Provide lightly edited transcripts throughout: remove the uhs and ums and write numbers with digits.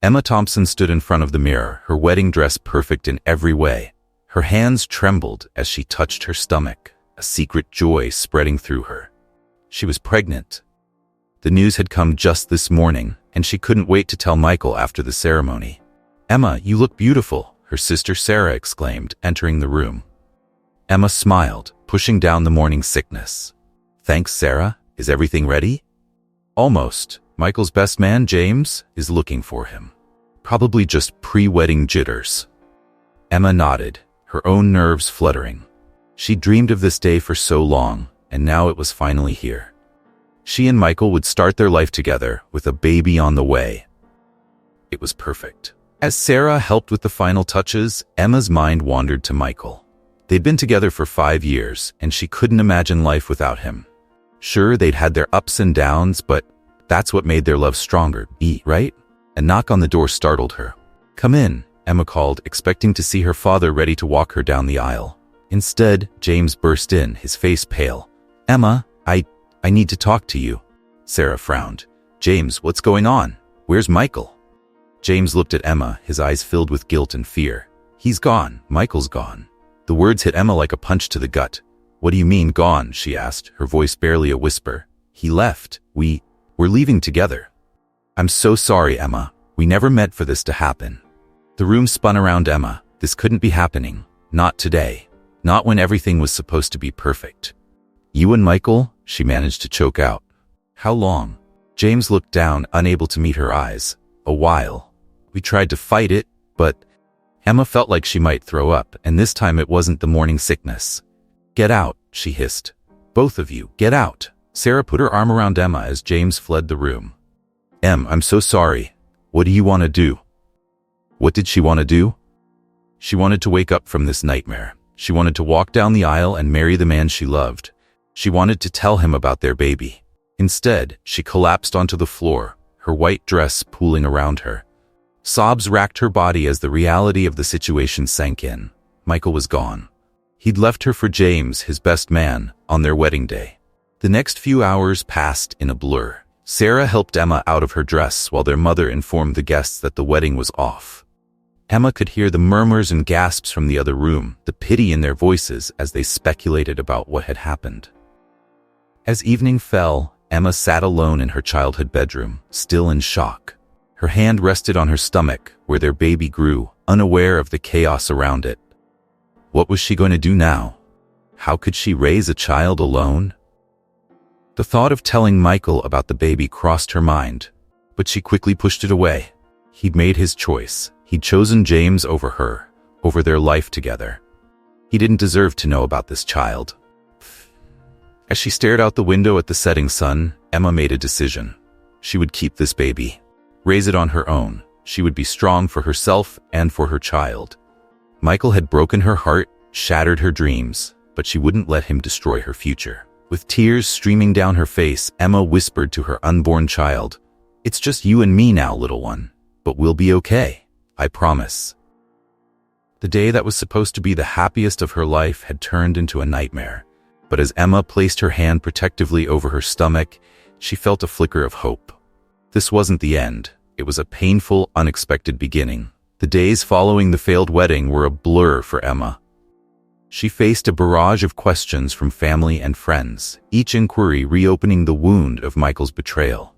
Emma Thompson stood in front of the mirror, her wedding dress perfect in every way. Her hands trembled as she touched her stomach, a secret joy spreading through her. She was pregnant. The news had come just this morning, and she couldn't wait to tell Michael after the ceremony. "Emma, you look beautiful," her sister Sarah exclaimed, entering the room. Emma smiled, pushing down the morning sickness. "Thanks, Sarah. Is everything ready?" "Almost. Michael's best man, James, is looking for him. Probably just pre-wedding jitters." Emma nodded, her own nerves fluttering. She dreamed of this day for so long, and now it was finally here. She and Michael would start their life together, with a baby on the way. It was perfect. As Sarah helped with the final touches, Emma's mind wandered to Michael. They'd been together for 5 years, and she couldn't imagine life without him. Sure, they'd had their ups and downs, but that's what made their love stronger, right? A knock on the door startled her. "Come in," Emma called, expecting to see her father ready to walk her down the aisle. Instead, James burst in, his face pale. "Emma, I need to talk to you." Sarah frowned. "James, what's going on? Where's Michael?" James looked at Emma, his eyes filled with guilt and fear. "He's gone. Michael's gone." The words hit Emma like a punch to the gut. "What do you mean, gone?" she asked, her voice barely a whisper. "He left. We're leaving together." "I'm so sorry, Emma. We never meant for this to happen." The room spun around Emma. This couldn't be happening. Not today. Not when everything was supposed to be perfect. "You and Michael?" she managed to choke out. "How long?" James looked down, unable to meet her eyes. "A while. We tried to fight it, but..." Emma felt like she might throw up, and this time it wasn't the morning sickness. "Get out," she hissed. "Both of you, get out." Sarah put her arm around Emma as James fled the room. I'm so sorry. What do you want to do?" What did she want to do? She wanted to wake up from this nightmare. She wanted to walk down the aisle and marry the man she loved. She wanted to tell him about their baby. Instead, she collapsed onto the floor, her white dress pooling around her. Sobs racked her body as the reality of the situation sank in. Michael was gone. He'd left her for James, his best man, on their wedding day. The next few hours passed in a blur. Sarah helped Emma out of her dress while their mother informed the guests that the wedding was off. Emma could hear the murmurs and gasps from the other room, the pity in their voices as they speculated about what had happened. As evening fell, Emma sat alone in her childhood bedroom, still in shock. Her hand rested on her stomach, where their baby grew, unaware of the chaos around it. What was she going to do now? How could she raise a child alone? The thought of telling Michael about the baby crossed her mind, but she quickly pushed it away. He'd made his choice. He'd chosen James over her, over their life together. He didn't deserve to know about this child. As she stared out the window at the setting sun, Emma made a decision. She would keep this baby, raise it on her own. She would be strong for herself and for her child. Michael had broken her heart, shattered her dreams, but she wouldn't let him destroy her future. With tears streaming down her face, Emma whispered to her unborn child, "It's just you and me now, little one, but we'll be okay. I promise." The day that was supposed to be the happiest of her life had turned into a nightmare. But as Emma placed her hand protectively over her stomach, she felt a flicker of hope. This wasn't the end. It was a painful, unexpected beginning. The days following the failed wedding were a blur for Emma. She faced a barrage of questions from family and friends, each inquiry reopening the wound of Michael's betrayal.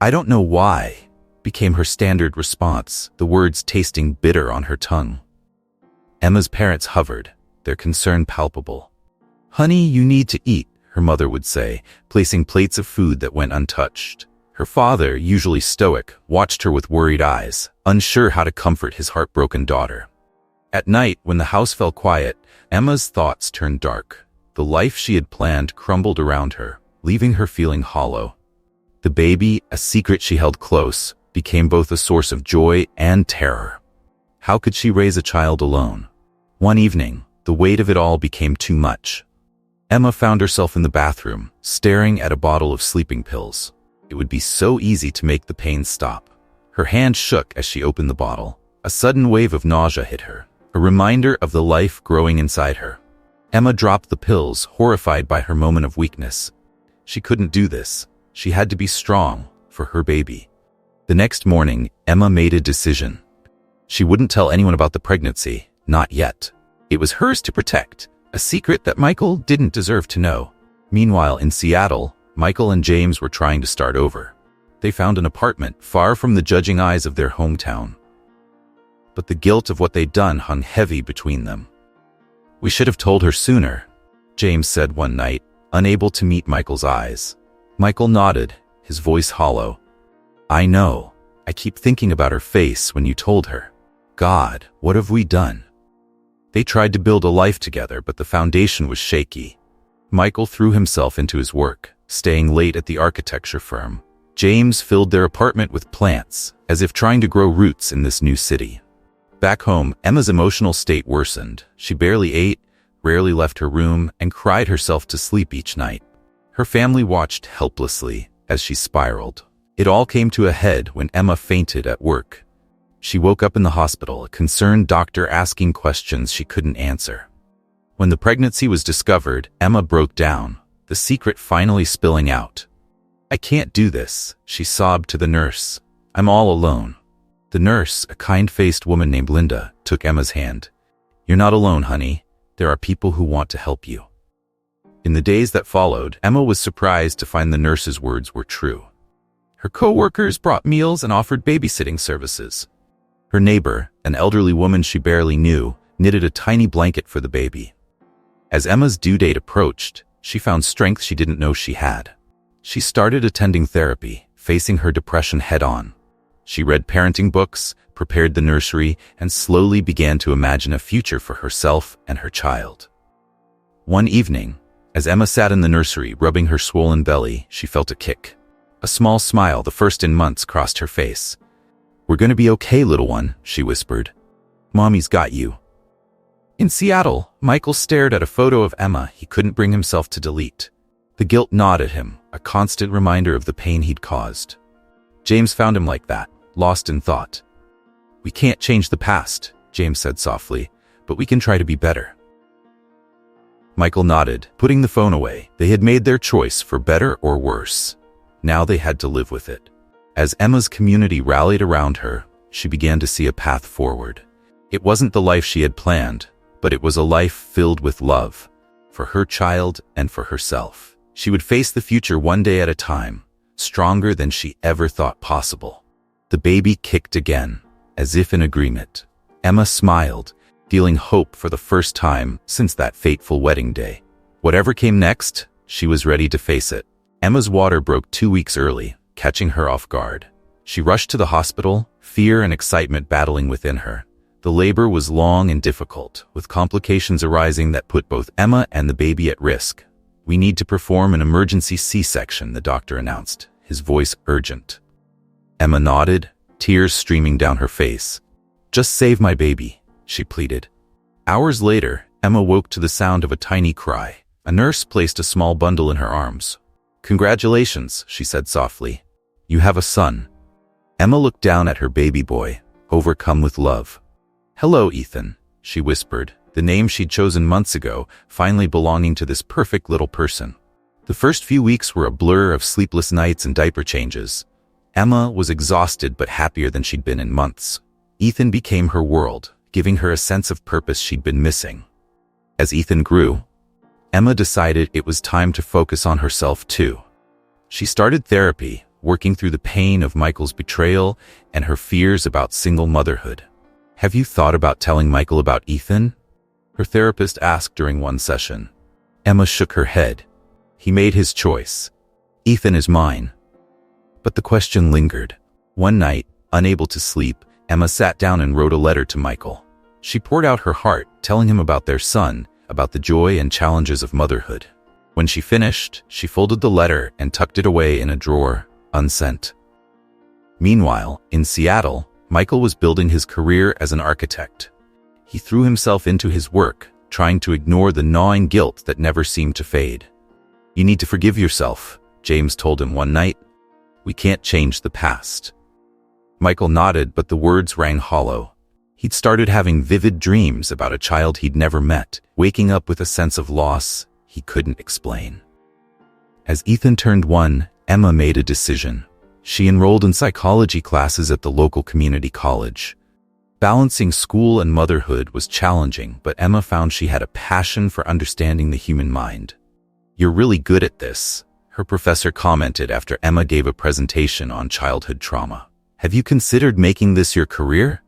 "I don't know why," became her standard response, the words tasting bitter on her tongue. Emma's parents hovered, their concern palpable. "Honey, you need to eat," her mother would say, placing plates of food that went untouched. Her father, usually stoic, watched her with worried eyes, unsure how to comfort his heartbroken daughter. At night, when the house fell quiet, Emma's thoughts turned dark. The life she had planned crumbled around her, leaving her feeling hollow. The baby, a secret she held close, became both a source of joy and terror. How could she raise a child alone? One evening, the weight of it all became too much. Emma found herself in the bathroom, staring at a bottle of sleeping pills. It would be so easy to make the pain stop. Her hand shook as she opened the bottle. A sudden wave of nausea hit her, a reminder of the life growing inside her. Emma dropped the pills, horrified by her moment of weakness. She couldn't do this. She had to be strong for her baby. The next morning, Emma made a decision. She wouldn't tell anyone about the pregnancy, not yet. It was hers to protect, a secret that Michael didn't deserve to know. Meanwhile, in Seattle, Michael and James were trying to start over. They found an apartment far from the judging eyes of their hometown. But the guilt of what they'd done hung heavy between them. "We should have told her sooner," James said one night, unable to meet Michael's eyes. Michael nodded, his voice hollow. "I know. I keep thinking about her face when you told her. God, what have we done?" They tried to build a life together, but the foundation was shaky. Michael threw himself into his work, staying late at the architecture firm. James filled their apartment with plants, as if trying to grow roots in this new city. Back home, Emma's emotional state worsened. She barely ate, rarely left her room, and cried herself to sleep each night. Her family watched helplessly as she spiraled. It all came to a head when Emma fainted at work. She woke up in the hospital, a concerned doctor asking questions she couldn't answer. When the pregnancy was discovered, Emma broke down, the secret finally spilling out. "I can't do this," she sobbed to the nurse. "I'm all alone." The nurse, a kind-faced woman named Linda, took Emma's hand. "You're not alone, honey. There are people who want to help you." In the days that followed, Emma was surprised to find the nurse's words were true. Her co-workers brought meals and offered babysitting services. Her neighbor, an elderly woman she barely knew, knitted a tiny blanket for the baby. As Emma's due date approached, she found strength she didn't know she had. She started attending therapy, facing her depression head-on. She read parenting books, prepared the nursery, and slowly began to imagine a future for herself and her child. One evening, as Emma sat in the nursery rubbing her swollen belly, she felt a kick. A small smile, the first in months, crossed her face. "We're gonna be okay, little one," she whispered. "Mommy's got you." In Seattle, Michael stared at a photo of Emma he couldn't bring himself to delete. The guilt gnawed at him, a constant reminder of the pain he'd caused. James found him like that, lost in thought. "We can't change the past," James said softly, "but we can try to be better." Michael nodded, putting the phone away. They had made their choice for better or worse. Now they had to live with it. As Emma's community rallied around her, she began to see a path forward. It wasn't the life she had planned, but it was a life filled with love, for her child and for herself. She would face the future one day at a time, stronger than she ever thought possible. The baby kicked again, as if in agreement. Emma smiled, feeling hope for the first time since that fateful wedding day. Whatever came next, she was ready to face it. Emma's water broke 2 weeks early, catching her off guard. She rushed to the hospital, fear and excitement battling within her. The labor was long and difficult, with complications arising that put both Emma and the baby at risk. "We need to perform an emergency C-section," the doctor announced, his voice urgent. Emma nodded, tears streaming down her face. "Just save my baby," she pleaded. Hours later, Emma woke to the sound of a tiny cry. A nurse placed a small bundle in her arms. "Congratulations," she said softly. "You have a son." Emma looked down at her baby boy, overcome with love. "Hello, Ethan," she whispered, the name she'd chosen months ago, finally belonging to this perfect little person. The first few weeks were a blur of sleepless nights and diaper changes. Emma was exhausted but happier than she'd been in months. Ethan became her world, giving her a sense of purpose she'd been missing. As Ethan grew, Emma decided it was time to focus on herself too. She started therapy, working through the pain of Michael's betrayal and her fears about single motherhood. "Have you thought about telling Michael about Ethan?" her therapist asked during one session. Emma shook her head. "He made his choice. Ethan is mine." But the question lingered. One night, unable to sleep, Emma sat down and wrote a letter to Michael. She poured out her heart, telling him about their son, about the joy and challenges of motherhood. When she finished, she folded the letter and tucked it away in a drawer, unsent. Meanwhile, in Seattle, Michael was building his career as an architect. He threw himself into his work, trying to ignore the gnawing guilt that never seemed to fade. "You need to forgive yourself," James told him one night. "We can't change the past." Michael nodded, but the words rang hollow. He'd started having vivid dreams about a child he'd never met, waking up with a sense of loss he couldn't explain. As Ethan turned 1, Emma made a decision. She enrolled in psychology classes at the local community college. Balancing school and motherhood was challenging, but Emma found she had a passion for understanding the human mind. "You're really good at this," her professor commented after Emma gave a presentation on childhood trauma. "Have you considered making this your career?"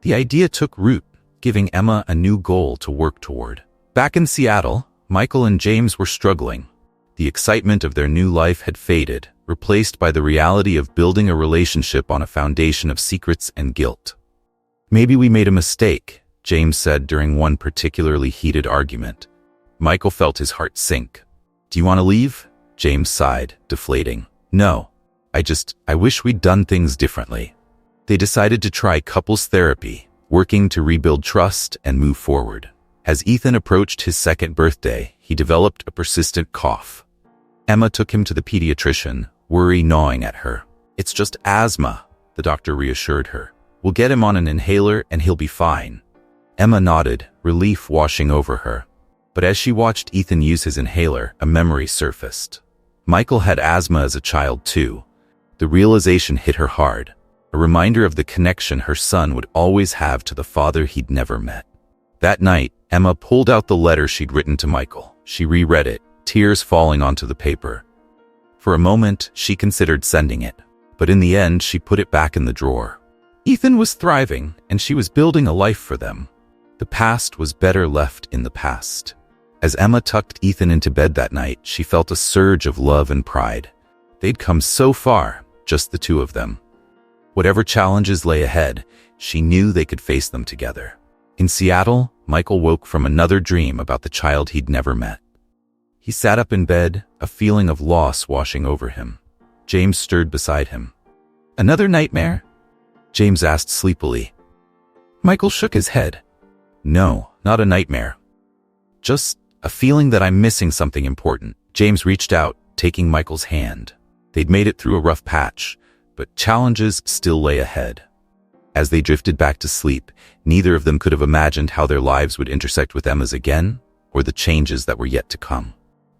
The idea took root, giving Emma a new goal to work toward. Back in Seattle, Michael and James were struggling. The excitement of their new life had faded, replaced by the reality of building a relationship on a foundation of secrets and guilt. "Maybe we made a mistake," James said during one particularly heated argument. Michael felt his heart sink. "Do you want to leave?" James sighed, deflating. "No. I wish we'd done things differently." They decided to try couples therapy, working to rebuild trust and move forward. As Ethan approached his second birthday, he developed a persistent cough. Emma took him to the pediatrician, worry gnawing at her. "It's just asthma," the doctor reassured her. "We'll get him on an inhaler and he'll be fine." Emma nodded, relief washing over her. But as she watched Ethan use his inhaler, a memory surfaced. Michael had asthma as a child too. The realization hit her hard, a reminder of the connection her son would always have to the father he'd never met. That night, Emma pulled out the letter she'd written to Michael. She reread it, tears falling onto the paper. For a moment, she considered sending it, but in the end, she put it back in the drawer. Ethan was thriving, and she was building a life for them. The past was better left in the past. As Emma tucked Ethan into bed that night, she felt a surge of love and pride. They'd come so far, just the two of them. Whatever challenges lay ahead, she knew they could face them together. In Seattle, Michael woke from another dream about the child he'd never met. He sat up in bed, a feeling of loss washing over him. James stirred beside him. "Another nightmare?" James asked sleepily. Michael shook his head. "No, not a nightmare. Just a feeling that I'm missing something important." James reached out, taking Michael's hand. They'd made it through a rough patch, but challenges still lay ahead. As they drifted back to sleep, neither of them could have imagined how their lives would intersect with Emma's again, or the changes that were yet to come.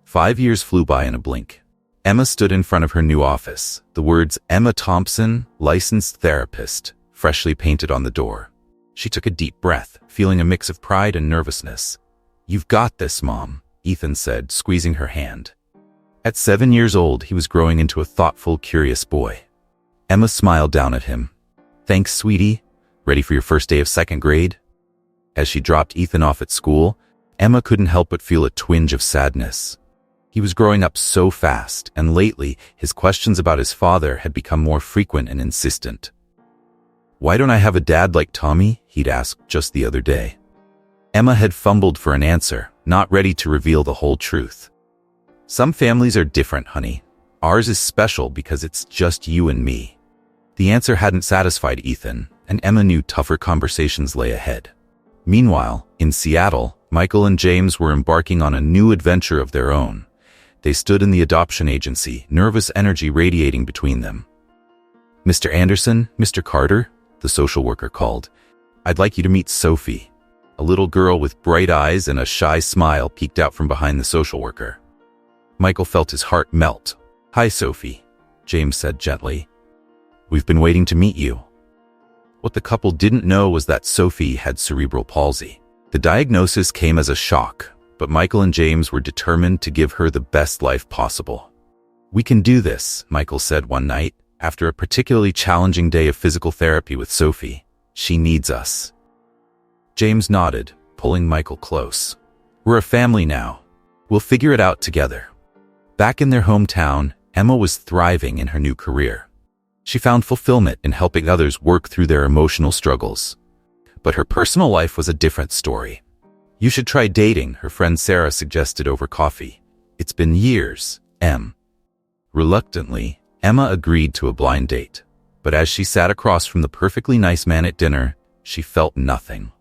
5 years flew by in a blink. Emma stood in front of her new office, the words "Emma Thompson, licensed therapist," freshly painted on the door. She took a deep breath, feeling a mix of pride and nervousness. "You've got this, Mom," Ethan said, squeezing her hand. At 7 years old, he was growing into a thoughtful, curious boy. Emma smiled down at him. "Thanks, sweetie. Ready for your first day of second grade?" As she dropped Ethan off at school, Emma couldn't help but feel a twinge of sadness. He was growing up so fast, and lately, his questions about his father had become more frequent and insistent. "Why don't I have a dad like Tommy?" he'd asked just the other day. Emma had fumbled for an answer, not ready to reveal the whole truth. "Some families are different, honey. Ours is special because it's just you and me." The answer hadn't satisfied Ethan, and Emma knew tougher conversations lay ahead. Meanwhile, in Seattle, Michael and James were embarking on a new adventure of their own. They stood in the adoption agency, nervous energy radiating between them. "Mr. Anderson, Mr. Carter," the social worker called. "I'd like you to meet Sophie." A little girl with bright eyes and a shy smile peeked out from behind the social worker. Michael felt his heart melt. "Hi, Sophie," James said gently. "We've been waiting to meet you." What the couple didn't know was that Sophie had cerebral palsy. The diagnosis came as a shock, but Michael and James were determined to give her the best life possible. "We can do this," Michael said one night, after a particularly challenging day of physical therapy with Sophie. "She needs us." James nodded, pulling Michael close. "We're a family now. We'll figure it out together." Back in their hometown, Emma was thriving in her new career. She found fulfillment in helping others work through their emotional struggles. But her personal life was a different story. "You should try dating," her friend Sarah suggested over coffee. "It's been years, Em." Reluctantly, Emma agreed to a blind date. But as she sat across from the perfectly nice man at dinner, she felt nothing.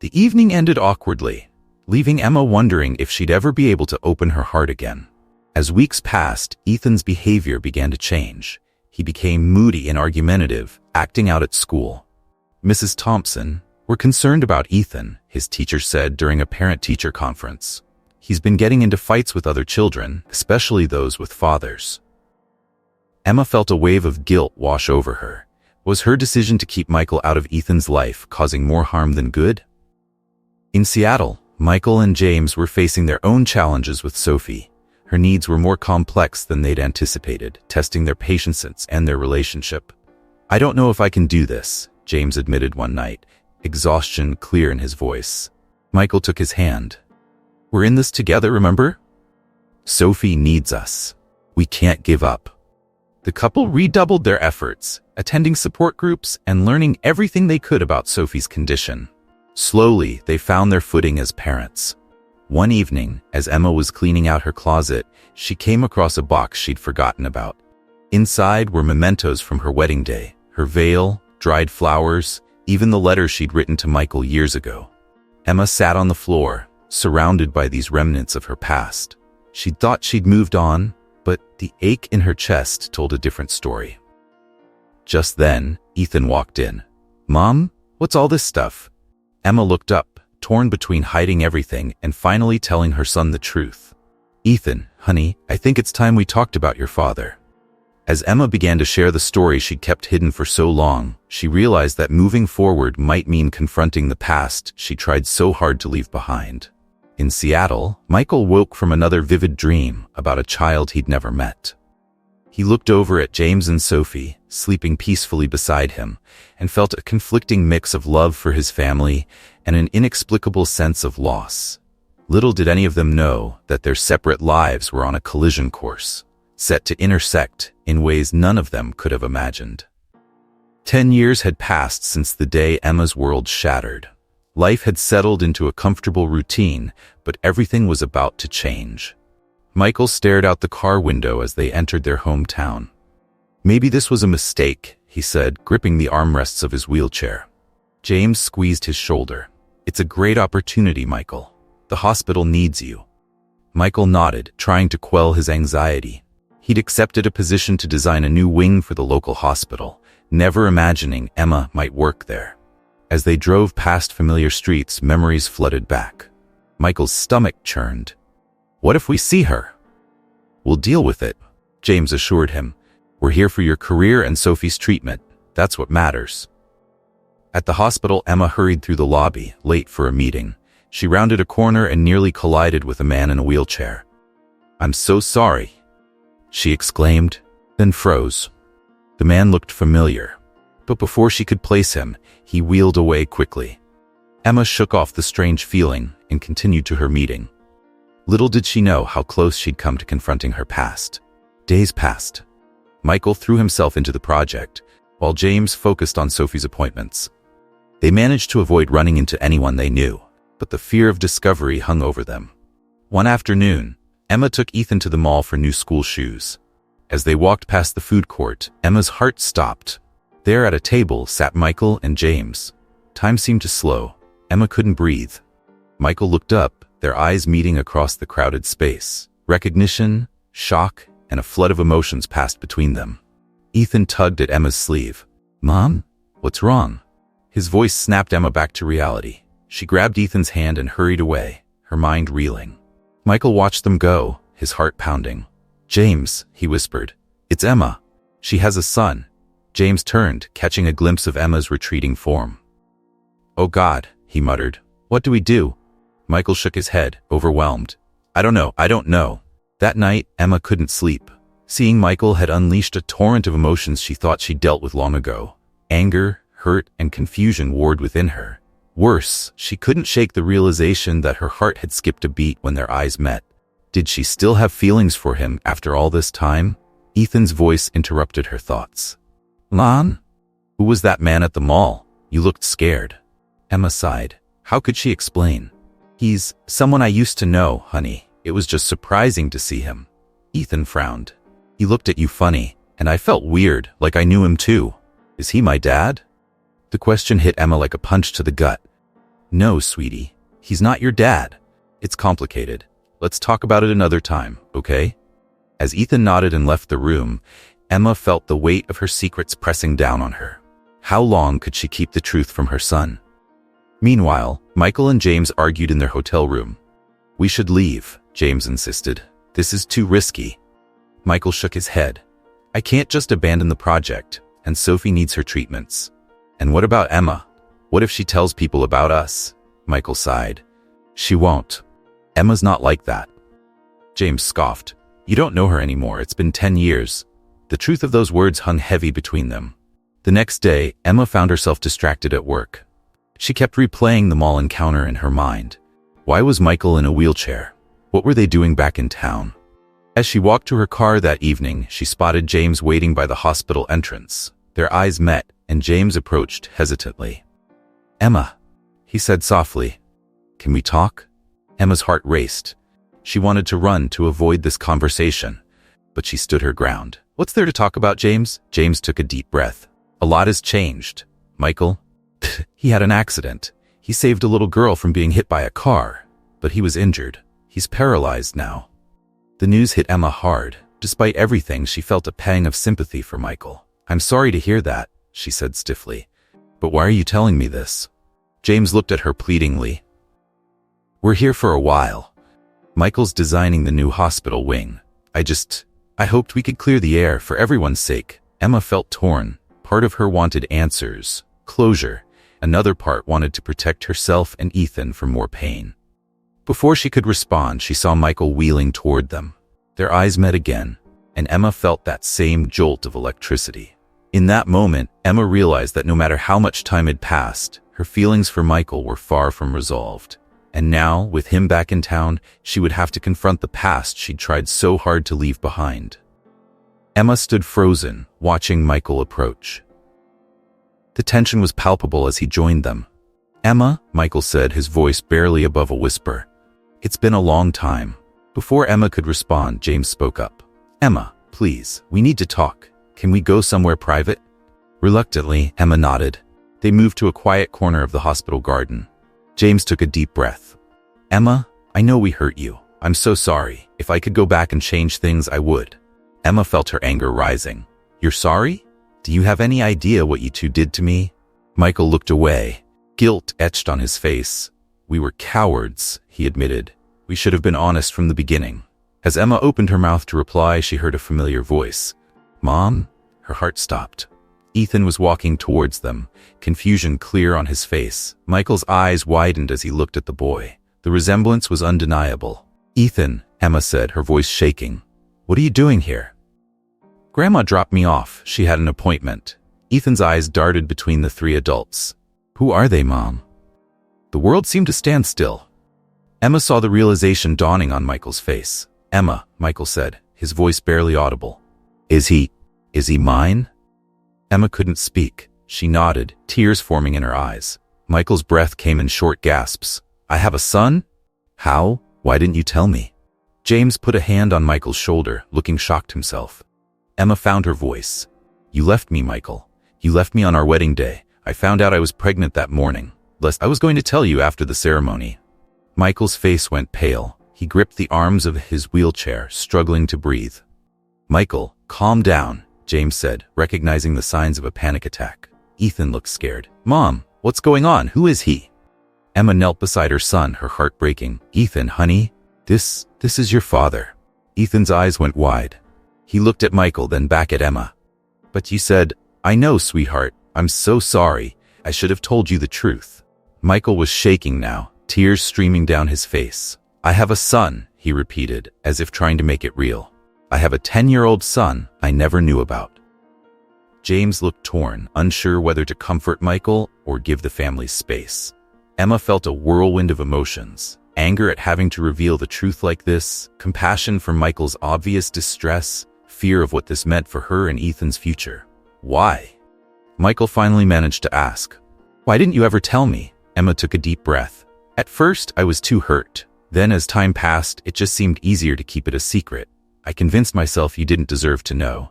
The evening ended awkwardly, leaving Emma wondering if she'd ever be able to open her heart again. As weeks passed, Ethan's behavior began to change. He became moody and argumentative, acting out at school. Mrs. Thompson, "We're concerned about Ethan," his teacher said during a parent-teacher conference. "He's been getting into fights with other children, especially those with fathers." Emma felt a wave of guilt wash over her. Was her decision to keep Michael out of Ethan's life causing more harm than good? In Seattle, Michael and James were facing their own challenges with Sophie. Her needs were more complex than they'd anticipated, testing their patience and their relationship. "I don't know if I can do this," James admitted one night, exhaustion clear in his voice. Michael took his hand. "We're in this together, remember? Sophie needs us. We can't give up." The couple redoubled their efforts, attending support groups and learning everything they could about Sophie's condition. Slowly, they found their footing as parents. One evening, as Emma was cleaning out her closet, she came across a box she'd forgotten about. Inside were mementos from her wedding day, her veil, dried flowers, even the letters she'd written to Michael years ago. Emma sat on the floor, surrounded by these remnants of her past. She thought she'd moved on, but the ache in her chest told a different story. Just then, Ethan walked in. "Mom, what's all this stuff?" Emma looked up, torn between hiding everything and finally telling her son the truth. "Ethan, honey, I think it's time we talked about your father." As Emma began to share the story she'd kept hidden for so long, she realized that moving forward might mean confronting the past she tried so hard to leave behind. In Seattle, Michael woke from another vivid dream about a child he'd never met. He looked over at James and Sophie, sleeping peacefully beside him, and felt a conflicting mix of love for his family and an inexplicable sense of loss. Little did any of them know that their separate lives were on a collision course, set to intersect in ways none of them could have imagined. 10 years had passed since the day Emma's world shattered. Life had settled into a comfortable routine, but everything was about to change. Michael stared out the car window as they entered their hometown. "Maybe this was a mistake," he said, gripping the armrests of his wheelchair. James squeezed his shoulder. "It's a great opportunity, Michael. The hospital needs you." Michael nodded, trying to quell his anxiety. He'd accepted a position to design a new wing for the local hospital, never imagining Emma might work there. As they drove past familiar streets, memories flooded back. Michael's stomach churned. "What if we see her?" "We'll deal with it," James assured him. "We're here for your career and Sophie's treatment. That's what matters." At the hospital, Emma hurried through the lobby, late for a meeting. She rounded a corner and nearly collided with a man in a wheelchair. "I'm so sorry," she exclaimed, then froze. The man looked familiar, but before she could place him, he wheeled away quickly. Emma shook off the strange feeling and continued to her meeting. Little did she know how close she'd come to confronting her past. Days passed. Michael threw himself into the project, while James focused on Sophie's appointments. They managed to avoid running into anyone they knew, but the fear of discovery hung over them. One afternoon, Emma took Ethan to the mall for new school shoes. As they walked past the food court, Emma's heart stopped. There at a table sat Michael and James. Time seemed to slow. Emma couldn't breathe. Michael looked up, their eyes meeting across the crowded space. Recognition, shock, and a flood of emotions passed between them. Ethan tugged at Emma's sleeve. "Mom? What's wrong?" His voice snapped Emma back to reality. She grabbed Ethan's hand and hurried away, her mind reeling. Michael watched them go, his heart pounding. "James," he whispered. "It's Emma. She has a son." James turned, catching a glimpse of Emma's retreating form. "Oh God," he muttered. "What do we do?" Michael shook his head, overwhelmed. I don't know. That night, Emma couldn't sleep. Seeing Michael had unleashed a torrent of emotions she thought she'd dealt with long ago. Anger, hurt, and confusion warred within her. Worse, she couldn't shake the realization that her heart had skipped a beat when their eyes met. Did she still have feelings for him after all this time? Ethan's voice interrupted her thoughts. "Lon? Who was that man at the mall? You looked scared." Emma sighed. How could she explain? "He's someone I used to know, honey. It was just surprising to see him." Ethan frowned. "He looked at you funny, and I felt weird, like I knew him too. Is he my dad?" The question hit Emma like a punch to the gut. "No, sweetie. He's not your dad. It's complicated. Let's talk about it another time, okay?" As Ethan nodded and left the room, Emma felt the weight of her secrets pressing down on her. How long could she keep the truth from her son? Meanwhile, Michael and James argued in their hotel room. "We should leave," James insisted. "This is too risky." Michael shook his head. I can't just abandon the project, and Sophie needs her treatments. And what about Emma? What if she tells people about us? Michael sighed. She won't. Emma's not like that. James scoffed. You don't know her anymore. It's been 10 years. The truth of those words hung heavy between them. The next day, Emma found herself distracted at work. She kept replaying the mall encounter in her mind. Why was Michael in a wheelchair? What were they doing back in town? As she walked to her car that evening, she spotted James waiting by the hospital entrance. Their eyes met, and James approached hesitantly. Emma, he said softly. Can we talk? Emma's heart raced. She wanted to run to avoid this conversation, but she stood her ground. What's there to talk about, James? James took a deep breath. A lot has changed. Michael? He had an accident. He saved a little girl from being hit by a car, but he was injured. He's paralyzed now. The news hit Emma hard. Despite everything, she felt a pang of sympathy for Michael. I'm sorry to hear that, she said stiffly. But why are you telling me this? James looked at her pleadingly. We're here for a while. Michael's designing the new hospital wing. I hoped we could clear the air for everyone's sake. Emma felt torn. Part of her wanted answers, closure. Another part wanted to protect herself and Ethan from more pain. Before she could respond, she saw Michael wheeling toward them. Their eyes met again, and Emma felt that same jolt of electricity. In that moment, Emma realized that no matter how much time had passed, her feelings for Michael were far from resolved. And now, with him back in town, she would have to confront the past she'd tried so hard to leave behind. Emma stood frozen, watching Michael approach. The tension was palpable as he joined them. Emma, Michael said, his voice barely above a whisper. It's been a long time. Before Emma could respond, James spoke up. Emma, please, we need to talk. Can we go somewhere private? Reluctantly, Emma nodded. They moved to a quiet corner of the hospital garden. James took a deep breath. Emma, I know we hurt you. I'm so sorry. If I could go back and change things, I would. Emma felt her anger rising. You're sorry? Do you have any idea what you two did to me? Michael looked away. Guilt etched on his face. We were cowards, he admitted. We should have been honest from the beginning. As Emma opened her mouth to reply, she heard a familiar voice. Mom? Her heart stopped. Ethan was walking towards them, confusion clear on his face. Michael's eyes widened as he looked at the boy. The resemblance was undeniable. Ethan, Emma said, her voice shaking. What are you doing here? Grandma dropped me off. She had an appointment. Ethan's eyes darted between the three adults. Who are they, Mom? The world seemed to stand still. Emma saw the realization dawning on Michael's face. Emma, Michael said, his voice barely audible. Is he mine? Emma couldn't speak. She nodded, tears forming in her eyes. Michael's breath came in short gasps. I have a son? How? Why didn't you tell me? James put a hand on Michael's shoulder, looking shocked himself. Emma found her voice. You left me, Michael. You left me on our wedding day. I found out I was pregnant that morning. I was going to tell you after the ceremony. Michael's face went pale. He gripped the arms of his wheelchair, struggling to breathe. Michael, calm down, James said, recognizing the signs of a panic attack. Ethan looked scared. Mom, what's going on? Who is he? Emma knelt beside her son, her heart breaking. Ethan, honey, this is your father. Ethan's eyes went wide. He looked at Michael, then back at Emma. But you said, I know, sweetheart. I'm so sorry. I should have told you the truth. Michael was shaking now, tears streaming down his face. I have a son, he repeated, as if trying to make it real. I have a 10-year-old son I never knew about. James looked torn, unsure whether to comfort Michael or give the family space. Emma felt a whirlwind of emotions. Anger at having to reveal the truth like this, compassion for Michael's obvious distress, fear of what this meant for her and Ethan's future. Why? Michael finally managed to ask. Why didn't you ever tell me? Emma took a deep breath. At first, I was too hurt. Then as time passed, it just seemed easier to keep it a secret. I convinced myself you didn't deserve to know.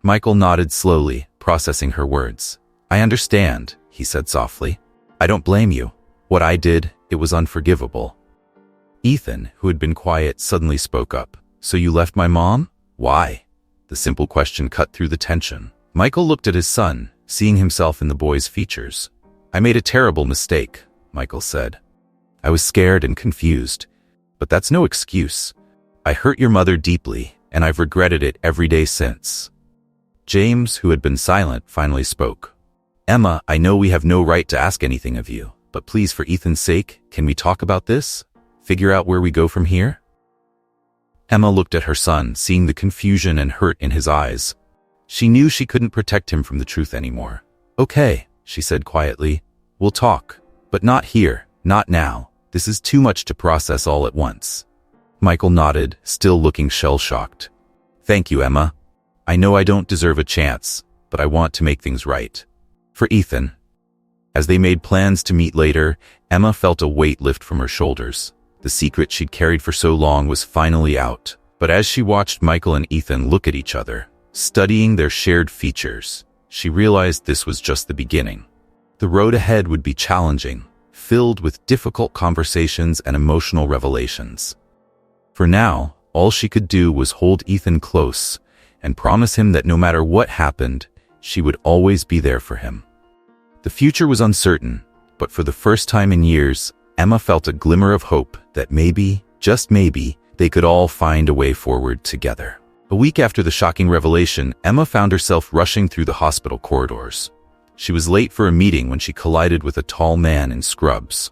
Michael nodded slowly, processing her words. I understand, he said softly. I don't blame you. What I did, it was unforgivable. Ethan, who had been quiet, suddenly spoke up. So you left my mom? Why? The simple question cut through the tension. Michael looked at his son, seeing himself in the boy's features. I made a terrible mistake, Michael said. I was scared and confused. But that's no excuse. I hurt your mother deeply, and I've regretted it every day since. James, who had been silent, finally spoke. Emma, I know we have no right to ask anything of you, but please, for Ethan's sake, can we talk about this? Figure out where we go from here? Emma looked at her son, seeing the confusion and hurt in his eyes. She knew she couldn't protect him from the truth anymore. Okay, she said quietly. We'll talk, but not here, not now. This is too much to process all at once. Michael nodded, still looking shell-shocked. Thank you, Emma. I know I don't deserve a chance, but I want to make things right. For Ethan. As they made plans to meet later, Emma felt a weight lift from her shoulders. The secret she'd carried for so long was finally out. But as she watched Michael and Ethan look at each other, studying their shared features, she realized this was just the beginning. The road ahead would be challenging, filled with difficult conversations and emotional revelations. For now, all she could do was hold Ethan close and promise him that no matter what happened, she would always be there for him. The future was uncertain, but for the first time in years, Emma felt a glimmer of hope that maybe, just maybe, they could all find a way forward together. A week after the shocking revelation, Emma found herself rushing through the hospital corridors. She was late for a meeting when she collided with a tall man in scrubs.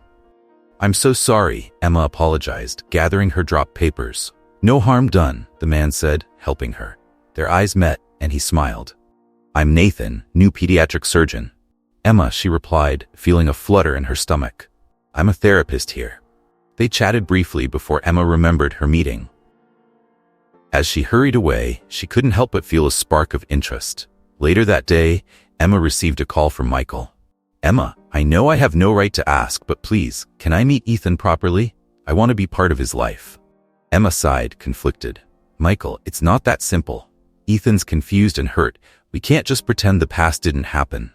I'm so sorry, Emma apologized, gathering her dropped papers. No harm done, the man said, helping her. Their eyes met, and he smiled. I'm Nathan, new pediatric surgeon. Emma, she replied, feeling a flutter in her stomach. I'm a therapist here. They chatted briefly before Emma remembered her meeting. As she hurried away, she couldn't help but feel a spark of interest. Later that day, Emma received a call from Michael. Emma, I know I have no right to ask, but please, can I meet Ethan properly? I want to be part of his life. Emma sighed, conflicted. Michael, it's not that simple. Ethan's confused and hurt. We can't just pretend the past didn't happen.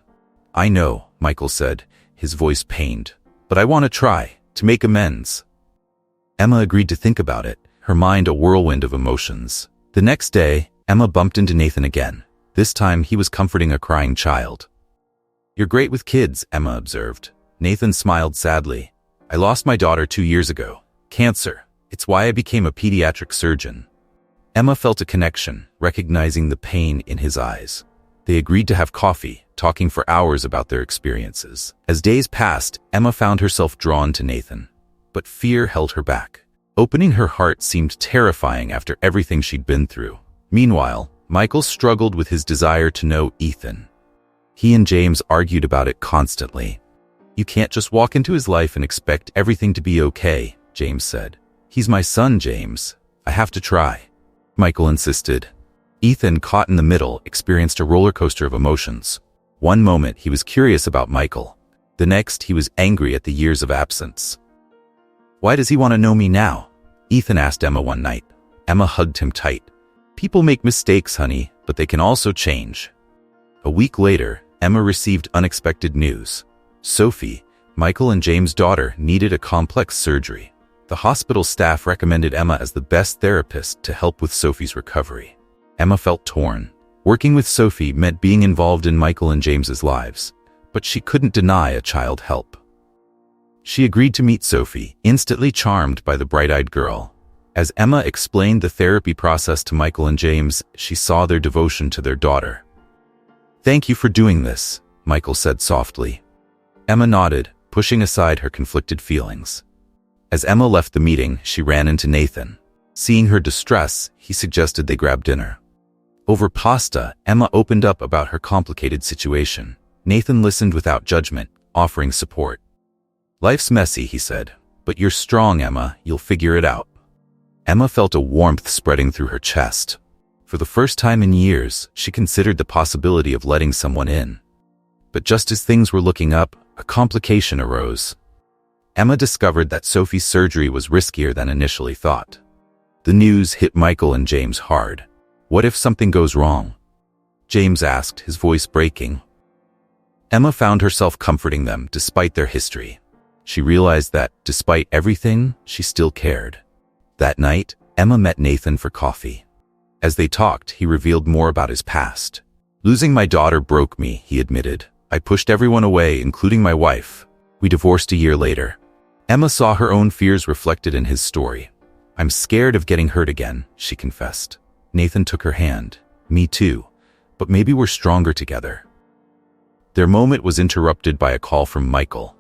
I know, Michael said, his voice pained. But I want to try, to make amends. Emma agreed to think about it, her mind a whirlwind of emotions. The next day, Emma bumped into Nathan again. This time, he was comforting a crying child. You're great with kids, Emma observed. Nathan smiled sadly. I lost my daughter 2 years ago. Cancer. It's why I became a pediatric surgeon. Emma felt a connection, recognizing the pain in his eyes. They agreed to have coffee, talking for hours about their experiences. As days passed, Emma found herself drawn to Nathan. But fear held her back. Opening her heart seemed terrifying after everything she'd been through. Meanwhile, Michael struggled with his desire to know Ethan. He and James argued about it constantly. You can't just walk into his life and expect everything to be okay, James said. He's my son, James. I have to try. Michael insisted. Ethan, caught in the middle, experienced a roller coaster of emotions. One moment, he was curious about Michael. The next, he was angry at the years of absence. Why does he want to know me now? Ethan asked Emma one night. Emma hugged him tight. People make mistakes, honey, but they can also change. A week later, Emma received unexpected news. Sophie, Michael and James' daughter, needed a complex surgery. The hospital staff recommended Emma as the best therapist to help with Sophie's recovery. Emma felt torn. Working with Sophie meant being involved in Michael and James's lives, but she couldn't deny a child help. She agreed to meet Sophie, instantly charmed by the bright-eyed girl. As Emma explained the therapy process to Michael and James, she saw their devotion to their daughter. Thank you for doing this, Michael said softly. Emma nodded, pushing aside her conflicted feelings. As Emma left the meeting, she ran into Nathan. Seeing her distress, he suggested they grab dinner. Over pasta, Emma opened up about her complicated situation. Nathan listened without judgment, offering support. Life's messy, he said, but you're strong, Emma. You'll figure it out. Emma felt a warmth spreading through her chest. For the first time in years, she considered the possibility of letting someone in. But just as things were looking up, a complication arose. Emma discovered that Sophie's surgery was riskier than initially thought. The news hit Michael and James hard. What if something goes wrong? James asked, his voice breaking. Emma found herself comforting them despite their history. She realized that, despite everything, she still cared. That night, Emma met Nathan for coffee. As they talked, he revealed more about his past. Losing my daughter broke me, he admitted. I pushed everyone away, including my wife. We divorced a year later. Emma saw her own fears reflected in his story. I'm scared of getting hurt again, she confessed. Nathan took her hand. Me too. But maybe we're stronger together. Their moment was interrupted by a call from Michael.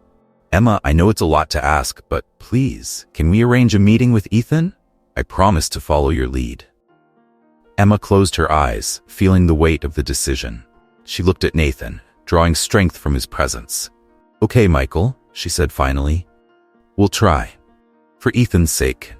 Emma, I know it's a lot to ask, but please, can we arrange a meeting with Ethan? I promise to follow your lead. Emma closed her eyes, feeling the weight of the decision. She looked at Nathan, drawing strength from his presence. Okay, Michael, she said finally. We'll try. For Ethan's sake.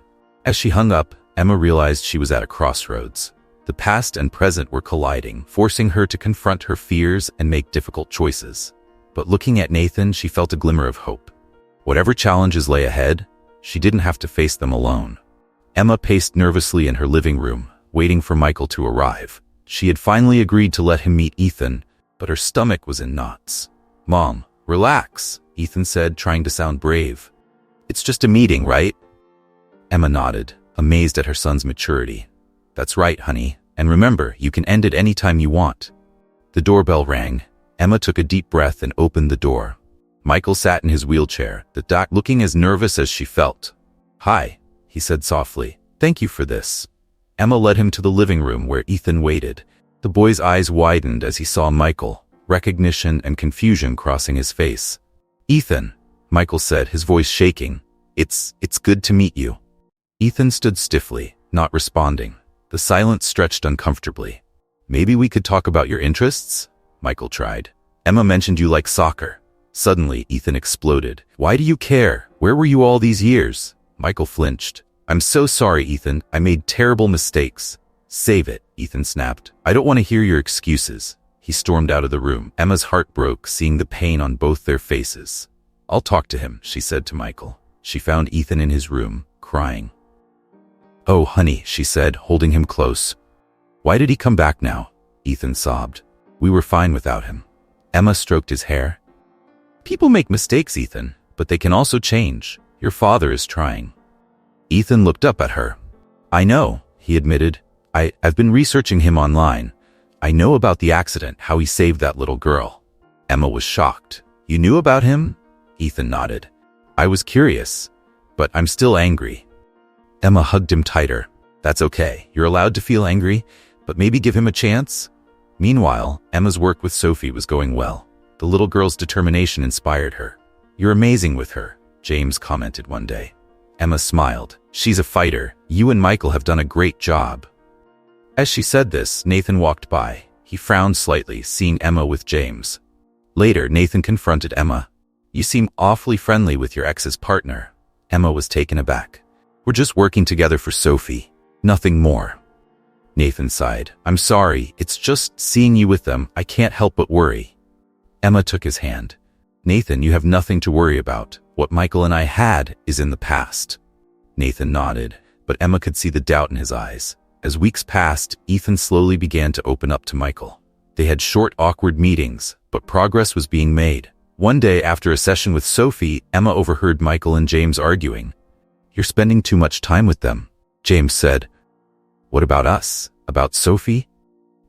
As she hung up, Emma realized she was at a crossroads. The past and present were colliding, forcing her to confront her fears and make difficult choices. But looking at Nathan, she felt a glimmer of hope. Whatever challenges lay ahead, she didn't have to face them alone. Emma paced nervously in her living room, waiting for Michael to arrive. She had finally agreed to let him meet Ethan, but her stomach was in knots. Mom, relax, Ethan said, trying to sound brave. It's just a meeting, right? Emma nodded, amazed at her son's maturity. That's right, honey. And remember, you can end it any time you want. The doorbell rang. Emma took a deep breath and opened the door. Michael sat in his wheelchair, the doc looking as nervous as she felt. Hi, he said softly. Thank you for this. Emma led him to the living room where Ethan waited. The boy's eyes widened as he saw Michael, recognition and confusion crossing his face. Ethan, Michael said, his voice shaking. It's good to meet you. Ethan stood stiffly, not responding. The silence stretched uncomfortably. Maybe we could talk about your interests? Michael tried. Emma mentioned you like soccer. Suddenly, Ethan exploded. Why do you care? Where were you all these years? Michael flinched. I'm so sorry, Ethan. I made terrible mistakes. Save it, Ethan snapped. I don't want to hear your excuses. He stormed out of the room. Emma's heart broke, seeing the pain on both their faces. I'll talk to him, she said to Michael. She found Ethan in his room, crying. Oh, honey, she said, holding him close. Why did he come back now? Ethan sobbed. We were fine without him. Emma stroked his hair. People make mistakes, Ethan, but they can also change. Your father is trying. Ethan looked up at her. I know, he admitted. I've been researching him online. I know about the accident, how he saved that little girl. Emma was shocked. You knew about him? Ethan nodded. I was curious, but I'm still angry. Emma hugged him tighter. That's okay. You're allowed to feel angry, but maybe give him a chance. Meanwhile, Emma's work with Sophie was going well. The little girl's determination inspired her. You're amazing with her, James commented one day. Emma smiled. She's a fighter. You and Michael have done a great job. As she said this, Nathan walked by. He frowned slightly, seeing Emma with James. Later, Nathan confronted Emma. You seem awfully friendly with your ex's partner. Emma was taken aback. We're just working together for Sophie. Nothing more. Nathan sighed. I'm sorry, it's just seeing you with them. I can't help but worry. Emma took his hand. Nathan, you have nothing to worry about. What Michael and I had is in the past. Nathan nodded, but Emma could see the doubt in his eyes. As weeks passed, Ethan slowly began to open up to Michael. They had short, awkward meetings, but progress was being made. One day, after a session with Sophie, Emma overheard Michael and James arguing. You're spending too much time with them, James said. What about us? About Sophie?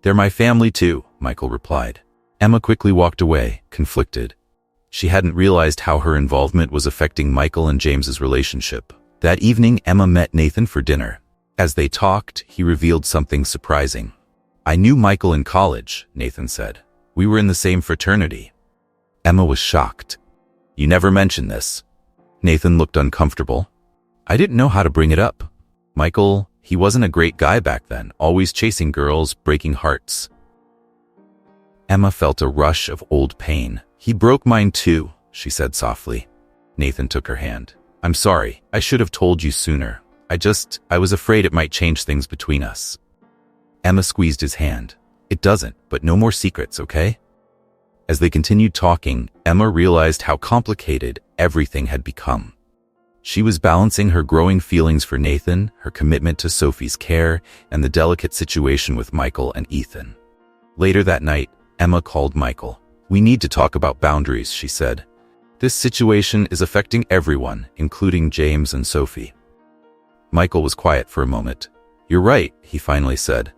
They're my family too, Michael replied. Emma quickly walked away, conflicted. She hadn't realized how her involvement was affecting Michael and James's relationship. That evening, Emma met Nathan for dinner. As they talked, he revealed something surprising. I knew Michael in college, Nathan said. We were in the same fraternity. Emma was shocked. You never mentioned this. Nathan looked uncomfortable. I didn't know how to bring it up. Michael, he wasn't a great guy back then, always chasing girls, breaking hearts. Emma felt a rush of old pain. He broke mine too, she said softly. Nathan took her hand. I'm sorry, I should have told you sooner. I was afraid it might change things between us. Emma squeezed his hand. It doesn't, but no more secrets, okay? As they continued talking, Emma realized how complicated everything had become. She was balancing her growing feelings for Nathan, her commitment to Sophie's care, and the delicate situation with Michael and Ethan. Later that night, Emma called Michael. We need to talk about boundaries, she said. This situation is affecting everyone, including James and Sophie. Michael was quiet for a moment. You're right, he finally said.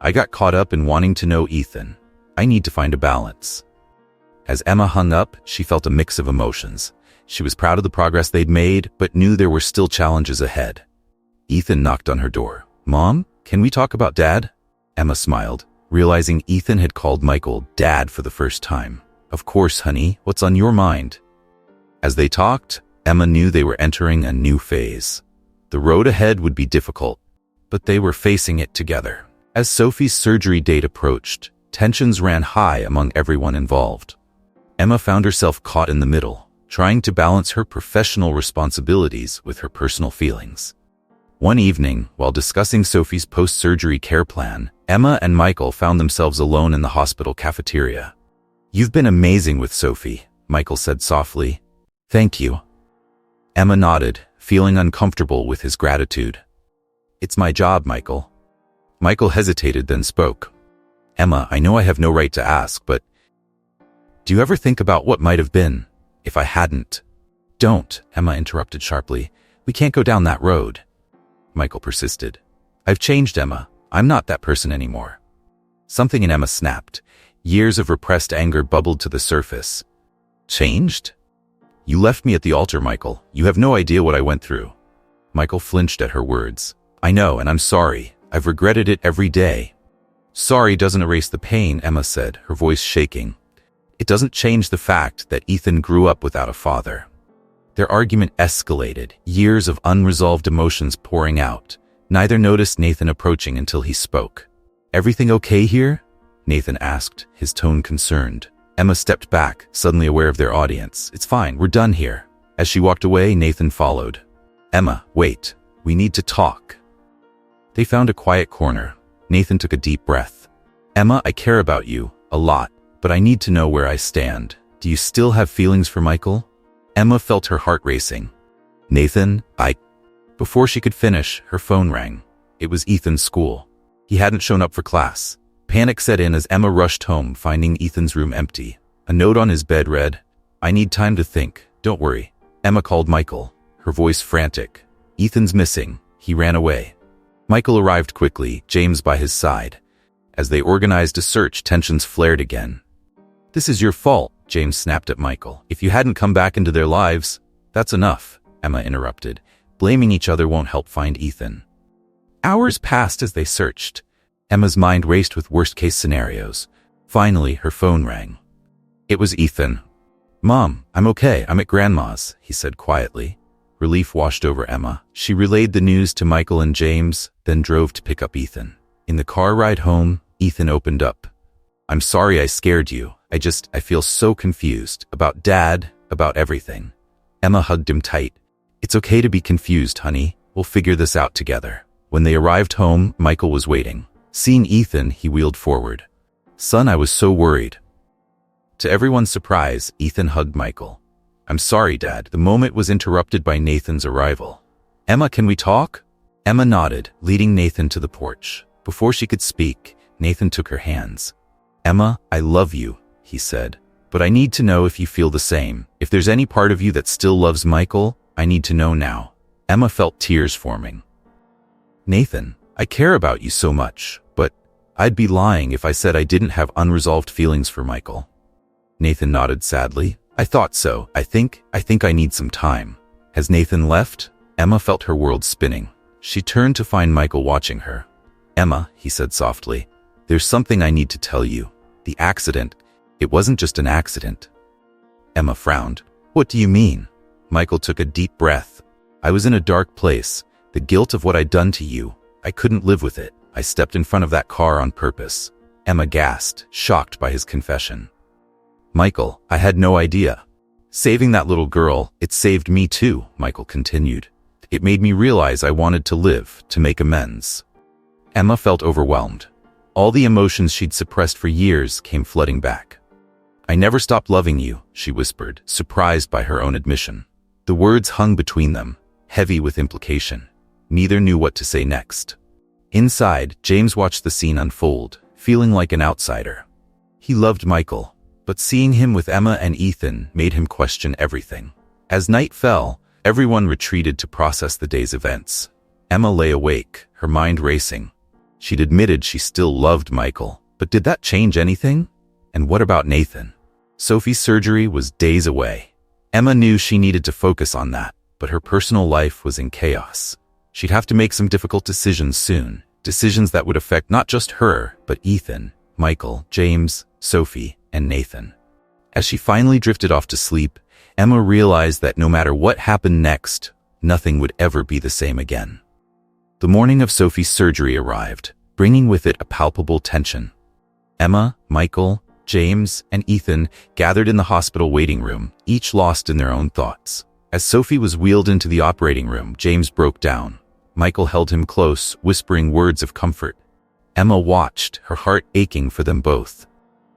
I got caught up in wanting to know Ethan. I need to find a balance. As Emma hung up, she felt a mix of emotions. She was proud of the progress they'd made, but knew there were still challenges ahead. Ethan knocked on her door. Mom, Can we talk about Dad? Emma smiled, realizing Ethan had called Michael Dad for the first time. Of course, honey, what's on your mind? As they talked, Emma knew they were entering a new phase. The road ahead would be difficult, but they were facing it together. As Sophie's surgery date approached, tensions ran high among everyone involved. Emma found herself caught in the middle, trying to balance her professional responsibilities with her personal feelings. One evening, while discussing Sophie's post-surgery care plan, Emma and Michael found themselves alone in the hospital cafeteria. "You've been amazing with Sophie," Michael said softly. "Thank you." Emma nodded, feeling uncomfortable with his gratitude. "It's my job, Michael." Michael hesitated, then spoke. "Emma, I know I have no right to ask, but do you ever think about what might have been if I hadn't?" "Don't," Emma interrupted sharply. "We can't go down that road." Michael persisted. "I've changed, Emma. I'm not that person anymore." Something in Emma snapped. Years of repressed anger bubbled to the surface. "Changed? You left me at the altar, Michael. You have no idea what I went through." Michael flinched at her words. "I know, and I'm sorry. I've regretted it every day." "Sorry doesn't erase the pain," Emma said, her voice shaking. "It doesn't change the fact that Ethan grew up without a father." Their argument escalated, years of unresolved emotions pouring out. Neither noticed Nathan approaching until he spoke. "Everything okay here?" Nathan asked, his tone concerned. Emma stepped back, suddenly aware of their audience. "It's fine, we're done here." As she walked away, Nathan followed. "Emma, wait. We need to talk." They found a quiet corner. Nathan took a deep breath. "Emma, I care about you, a lot, but I need to know where I stand. Do you still have feelings for Michael?" Emma felt her heart racing. "Nathan, Before she could finish, her phone rang. It was Ethan's school. He hadn't shown up for class. Panic set in as Emma rushed home, finding Ethan's room empty. A note on his bed read, "I need time to think. Don't worry." Emma called Michael, her voice frantic. "Ethan's missing. He ran away." Michael arrived quickly, James by his side. As they organized a search, tensions flared again. "This is your fault," James snapped at Michael. "If you hadn't come back into their lives." "That's enough," Emma interrupted. "Blaming each other won't help find Ethan." Hours passed as they searched. Emma's mind raced with worst-case scenarios. Finally, her phone rang. It was Ethan. "Mom, I'm okay. I'm at Grandma's," he said quietly. Relief washed over Emma. She relayed the news to Michael and James, then drove to pick up Ethan. In the car ride home, Ethan opened up. "I'm sorry I scared you. I feel so confused. About Dad, about everything." Emma hugged him tight. "It's okay to be confused, honey. We'll figure this out together." When they arrived home, Michael was waiting. Seeing Ethan, he wheeled forward. "Son, I was so worried." To everyone's surprise, Ethan hugged Michael. "I'm sorry, Dad." The moment was interrupted by Nathan's arrival. "Emma, can we talk?" Emma nodded, leading Nathan to the porch. Before she could speak, Nathan took her hands. "Emma, I love you," he said. "But I need to know if you feel the same. If there's any part of you that still loves Michael, I need to know now." Emma felt tears forming. "Nathan, I care about you so much, but I'd be lying if I said I didn't have unresolved feelings for Michael." Nathan nodded sadly. "I thought so. I think I need some time." Has Nathan left? Emma felt her world spinning. She turned to find Michael watching her. "Emma," he said softly, "there's something I need to tell you. The accident, it wasn't just an accident." Emma frowned. "What do you mean?" Michael took a deep breath. "I was in a dark place. The guilt of what I'd done to you. I couldn't live with it. I stepped in front of that car on purpose." Emma gasped, shocked by his confession. "Michael, I had no idea. Saving that little girl, it saved me too," Michael continued. "It made me realize I wanted to live, to make amends." Emma felt overwhelmed. All the emotions she'd suppressed for years came flooding back. "I never stopped loving you," she whispered, surprised by her own admission. The words hung between them, heavy with implication. Neither knew what to say next. Inside, James watched the scene unfold, feeling like an outsider. He loved Michael, but seeing him with Emma and Ethan made him question everything. As night fell, everyone retreated to process the day's events. Emma lay awake, her mind racing. She'd admitted she still loved Michael, but did that change anything? And what about Nathan? Sophie's surgery was days away. Emma knew she needed to focus on that, but her personal life was in chaos. She'd have to make some difficult decisions soon, Decisions that would affect not just her, but Ethan, Michael, James, Sophie, and Nathan. As she finally drifted off to sleep, Emma realized that no matter what happened next, nothing would ever be the same again. The morning of Sophie's surgery arrived, bringing with it a palpable tension. Emma, Michael, James, and Ethan gathered in the hospital waiting room, each lost in their own thoughts. As Sophie was wheeled into the operating room, James broke down. Michael held him close, whispering words of comfort. Emma watched, her heart aching for them both.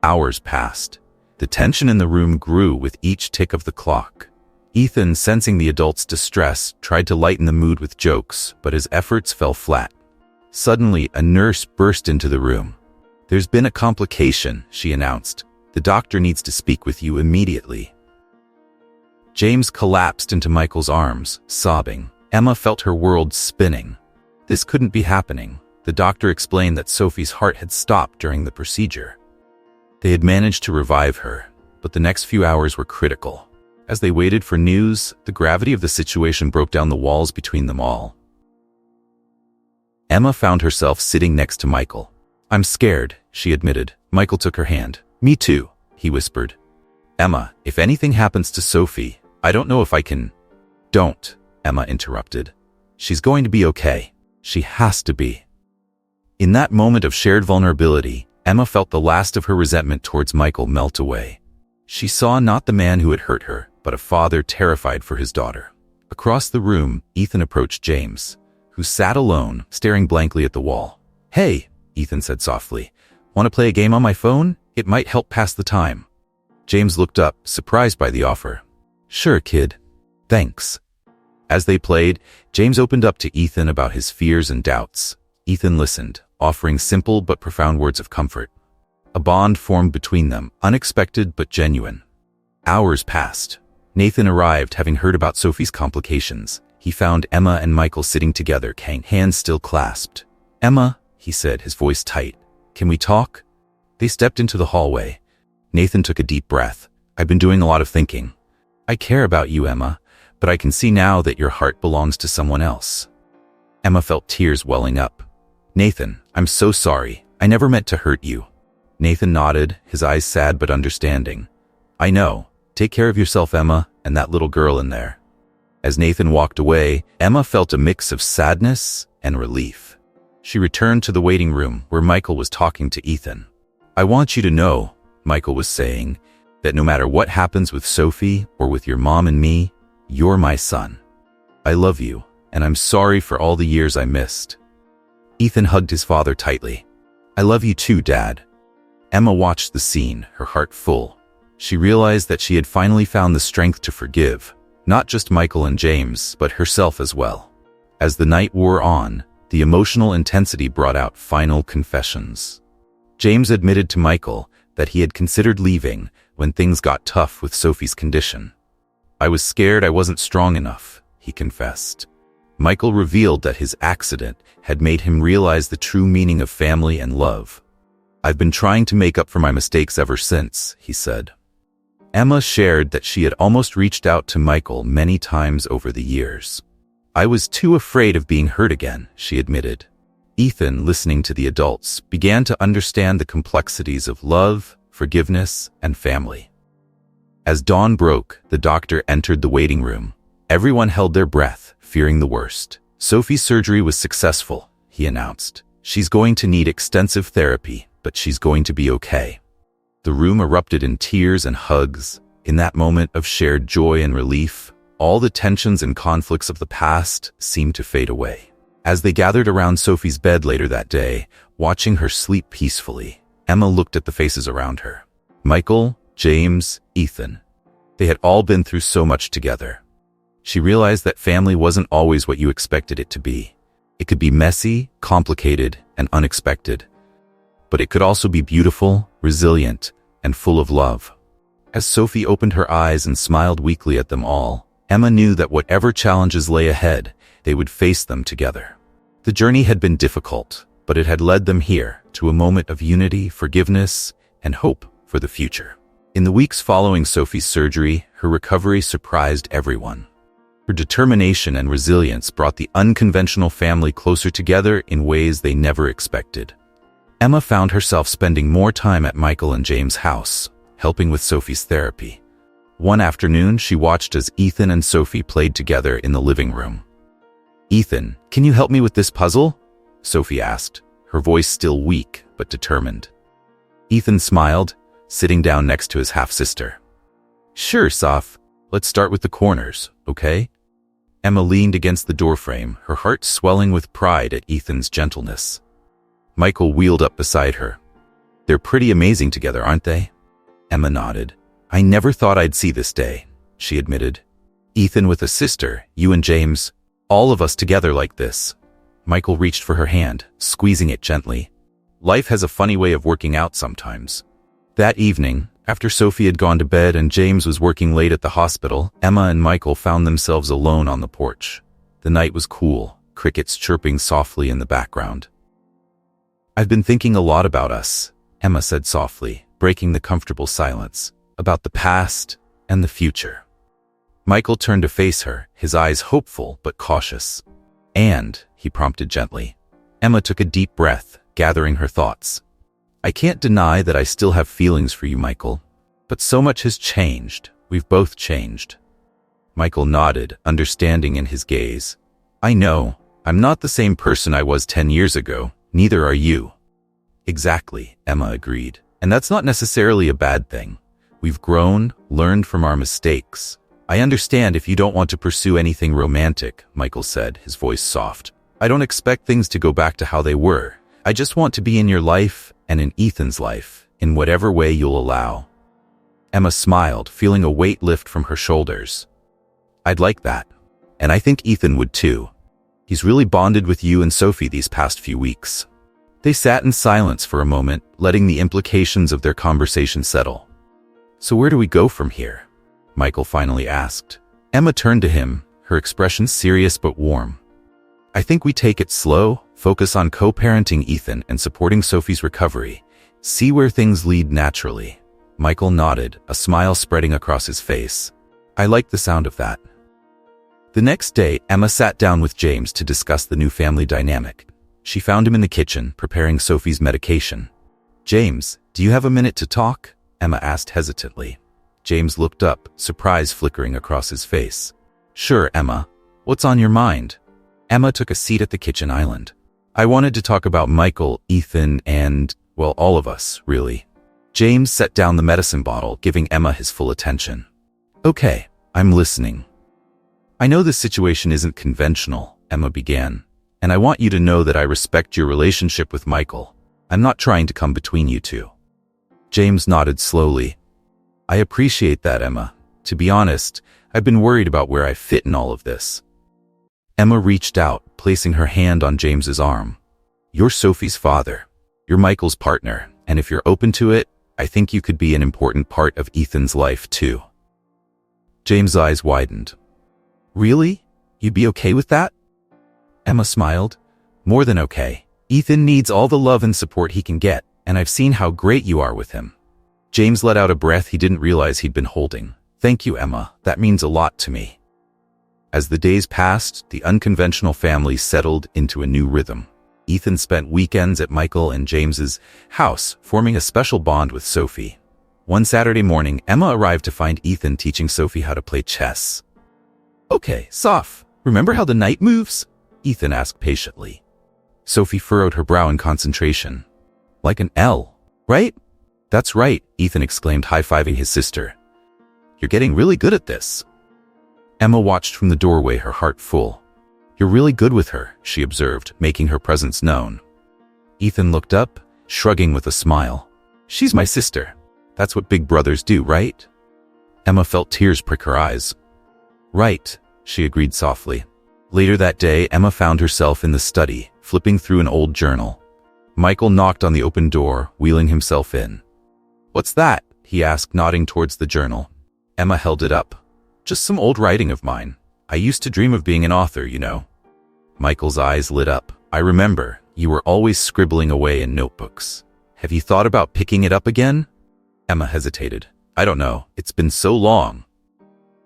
Hours passed. The tension in the room grew with each tick of the clock. Ethan, sensing the adults' distress, tried to lighten the mood with jokes, but his efforts fell flat. Suddenly, a nurse burst into the room. "There's been a complication," she announced. "The doctor needs to speak with you immediately." James collapsed into Michael's arms, sobbing. Emma felt her world spinning. This couldn't be happening. The doctor explained that Sophie's heart had stopped during the procedure. They had managed to revive her, but the next few hours were critical. As they waited for news, the gravity of the situation broke down the walls between them all. Emma found herself sitting next to Michael. "I'm scared," she admitted. Michael took her hand. "Me too," he whispered. "Emma, if anything happens to Sophie, I don't know if I can—" "Don't," Emma interrupted. "She's going to be okay. She has to be." In that moment of shared vulnerability, Emma felt the last of her resentment towards Michael melt away. She saw not the man who had hurt her, but a father terrified for his daughter. Across the room, Ethan approached James, who sat alone, staring blankly at the wall. "Hey," Ethan said softly. "Want to play a game on my phone? It might help pass the time." James looked up, surprised by the offer. "Sure, kid. Thanks." As they played, James opened up to Ethan about his fears and doubts. Ethan listened, offering simple but profound words of comfort. A bond formed between them, unexpected but genuine. Hours passed. Nathan arrived, having heard about Sophie's complications. He found Emma and Michael sitting together, hands still clasped. "Emma," he said, his voice tight, "can we talk?" They stepped into the hallway. Nathan took a deep breath. "I've been doing a lot of thinking. I care about you, Emma, but I can see now that your heart belongs to someone else." Emma felt tears welling up. "Nathan, I'm so sorry. I never meant to hurt you." Nathan nodded, his eyes sad but understanding. "I know. Take care of yourself, Emma, and that little girl in there." As Nathan walked away, Emma felt a mix of sadness and relief. She returned to the waiting room where Michael was talking to Ethan. "I want you to know," Michael was saying, "that no matter what happens with Sophie or with your mom and me, you're my son. I love you, and I'm sorry for all the years I missed." Ethan hugged his father tightly. "I love you too, Dad." Emma watched the scene, her heart full. She realized that she had finally found the strength to forgive, not just Michael and James, but herself as well. As the night wore on, the emotional intensity brought out final confessions. James admitted to Michael that he had considered leaving when things got tough with Sophie's condition. "I was scared I wasn't strong enough," he confessed. Michael revealed that his accident had made him realize the true meaning of family and love. "I've been trying to make up for my mistakes ever since," he said. Emma shared that she had almost reached out to Michael many times over the years. "I was too afraid of being hurt again," she admitted. Ethan, listening to the adults, began to understand the complexities of love, forgiveness, and family. As dawn broke, the doctor entered the waiting room. Everyone held their breath, fearing the worst. "Sophie's surgery was successful," he announced. "She's going to need extensive therapy, but she's going to be okay." The room erupted in tears and hugs. In that moment of shared joy and relief, all the tensions and conflicts of the past seemed to fade away. As they gathered around Sophie's bed later that day, watching her sleep peacefully, Emma looked at the faces around her. Michael, James, Ethan. They had all been through so much together. She realized that family wasn't always what you expected it to be. It could be messy, complicated, and unexpected. But it could also be beautiful, resilient, and full of love. As Sophie opened her eyes and smiled weakly at them all, Emma knew that whatever challenges lay ahead, they would face them together. The journey had been difficult, but it had led them here, to a moment of unity, forgiveness, and hope for the future. In the weeks following Sophie's surgery, her recovery surprised everyone. Her determination and resilience brought the unconventional family closer together in ways they never expected. Emma found herself spending more time at Michael and James' house, helping with Sophie's therapy. One afternoon, she watched as Ethan and Sophie played together in the living room. "Ethan, can you help me with this puzzle?" Sophie asked, her voice still weak but determined. Ethan smiled, sitting down next to his half-sister. "Sure, Soph. Let's start with the corners, okay?" Emma leaned against the doorframe, her heart swelling with pride at Ethan's gentleness. Michael wheeled up beside her. "They're pretty amazing together, aren't they?" Emma nodded. "I never thought I'd see this day," she admitted. "Ethan with a sister, you and James, all of us together like this." Michael reached for her hand, squeezing it gently. "Life has a funny way of working out sometimes." That evening, after Sophie had gone to bed and James was working late at the hospital, Emma and Michael found themselves alone on the porch. The night was cool, crickets chirping softly in the background. "I've been thinking a lot about us," Emma said softly, breaking the comfortable silence, "about the past and the future." Michael turned to face her, his eyes hopeful but cautious. "And," he prompted gently. Emma took a deep breath, gathering her thoughts. "I can't deny that I still have feelings for you, Michael. But so much has changed. We've both changed." Michael nodded, understanding in his gaze. "I know. I'm not the same person I was 10 years ago. Neither are you." "Exactly," Emma agreed. "And that's not necessarily a bad thing. We've grown, learned from our mistakes." "I understand if you don't want to pursue anything romantic," Michael said, his voice soft. "I don't expect things to go back to how they were. I just want to be in your life and in Ethan's life, in whatever way you'll allow." Emma smiled, feeling a weight lift from her shoulders. "I'd like that. And I think Ethan would too. He's really bonded with you and Sophie these past few weeks." They sat in silence for a moment, letting the implications of their conversation settle. "So where do we go from here?" Michael finally asked. Emma turned to him, her expression serious but warm. "I think we take it slow, focus on co-parenting Ethan and supporting Sophie's recovery. See where things lead naturally." Michael nodded, a smile spreading across his face. "I like the sound of that." The next day, Emma sat down with James to discuss the new family dynamic. She found him in the kitchen, preparing Sophie's medication. "James, do you have a minute to talk?" Emma asked hesitantly. James looked up, surprise flickering across his face. "Sure, Emma. What's on your mind?" Emma took a seat at the kitchen island. "I wanted to talk about Michael, Ethan, and, well, all of us, really." James set down the medicine bottle, giving Emma his full attention. "Okay, I'm listening." "I know this situation isn't conventional," Emma began, "and I want you to know that I respect your relationship with Michael. I'm not trying to come between you two." James nodded slowly. "I appreciate that, Emma. To be honest, I've been worried about where I fit in all of this." Emma reached out, placing her hand on James's arm. "You're Sophie's father. You're Michael's partner, and if you're open to it, I think you could be an important part of Ethan's life too." James' eyes widened. "Really? You'd be okay with that?" Emma smiled. "More than okay. Ethan needs all the love and support he can get, and I've seen how great you are with him." James let out a breath he didn't realize he'd been holding. "Thank you, Emma. That means a lot to me." As the days passed, the unconventional family settled into a new rhythm. Ethan spent weekends at Michael and James's house, forming a special bond with Sophie. One Saturday morning, Emma arrived to find Ethan teaching Sophie how to play chess. "Okay, Soph, remember how the knight moves?" Ethan asked patiently. Sophie furrowed her brow in concentration. "Like an L, right?" "That's right," Ethan exclaimed, high-fiving his sister. "You're getting really good at this." Emma watched from the doorway, her heart full. "You're really good with her," she observed, making her presence known. Ethan looked up, shrugging with a smile. "She's my sister. That's what big brothers do, right?" Emma felt tears prick her eyes. "Right," she agreed softly. Later that day, Emma found herself in the study, flipping through an old journal. Michael knocked on the open door, wheeling himself in. "What's that?" he asked, nodding towards the journal. Emma held it up. "Just some old writing of mine. I used to dream of being an author, you know." Michael's eyes lit up. "I remember. You were always scribbling away in notebooks. Have you thought about picking it up again?" Emma hesitated. "I don't know. It's been so long."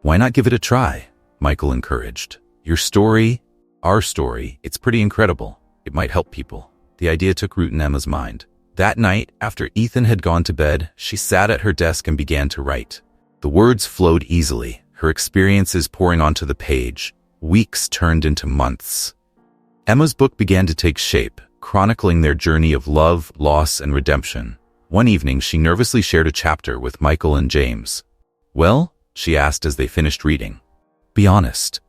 "Why not give it a try? Michael encouraged. Your story, our story, it's pretty incredible. It might help people. The idea took root in Emma's mind. That night, after Ethan had gone to bed, she sat at her desk and began to write. The words flowed easily, her experiences pouring onto the page. Weeks turned into months. Emma's book began to take shape, chronicling their journey of love, loss, and redemption. One evening, she nervously shared a chapter with Michael and James. Well, she asked as they finished reading. Be honest.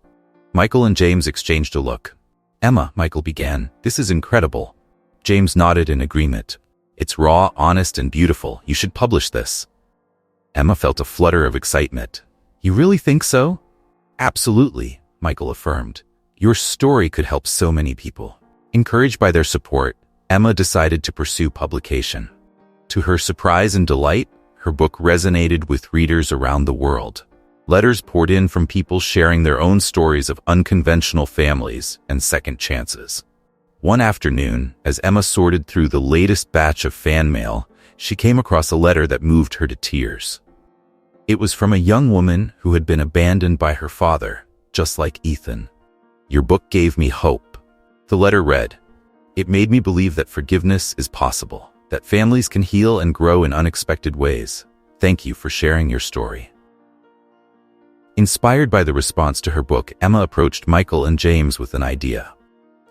Michael and James exchanged a look. Emma, Michael began, this is incredible. James nodded in agreement. It's raw, honest, and beautiful. You should publish this. Emma felt a flutter of excitement. You really think so? Absolutely, Michael affirmed. Your story could help so many people. Encouraged by their support, Emma decided to pursue publication. To her surprise and delight, her book resonated with readers around the world. Letters poured in from people sharing their own stories of unconventional families and second chances. One afternoon, as Emma sorted through the latest batch of fan mail, she came across a letter that moved her to tears. It was from a young woman who had been abandoned by her father, just like Ethan. Your book gave me hope. The letter read, It made me believe that forgiveness is possible, that families can heal and grow in unexpected ways. Thank you for sharing your story. Inspired by the response to her book, Emma approached Michael and James with an idea.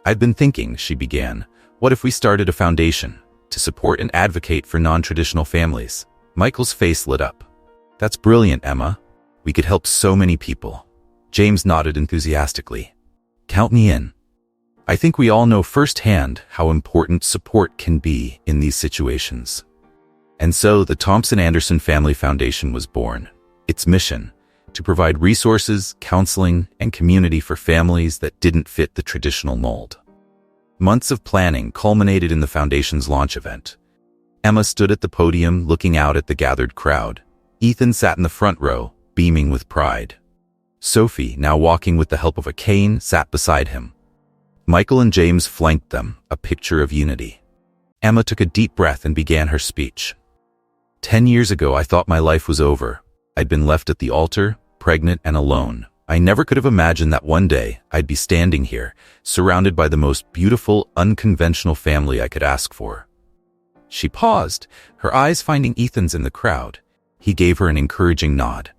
I've been thinking, she began, what if we started a foundation to support and advocate for non-traditional families? Michael's face lit up. That's brilliant, Emma. We could help so many people. James nodded enthusiastically. Count me in. I think we all know firsthand how important support can be in these situations. And so the Thompson Anderson Family Foundation was born. Its mission, to provide resources, counseling, and community for families that didn't fit the traditional mold. Months of planning culminated in the foundation's launch event. Emma stood at the podium looking out at the gathered crowd. Ethan sat in the front row, beaming with pride. Sophie, now walking with the help of a cane, sat beside him. Michael and James flanked them, a picture of unity. Emma took a deep breath and began her speech. 10 years ago, I thought my life was over. I'd been left at the altar, pregnant and alone. I never could have imagined that one day I'd be standing here, surrounded by the most beautiful, unconventional family I could ask for. She paused, her eyes finding Ethan's in the crowd. He gave her an encouraging nod.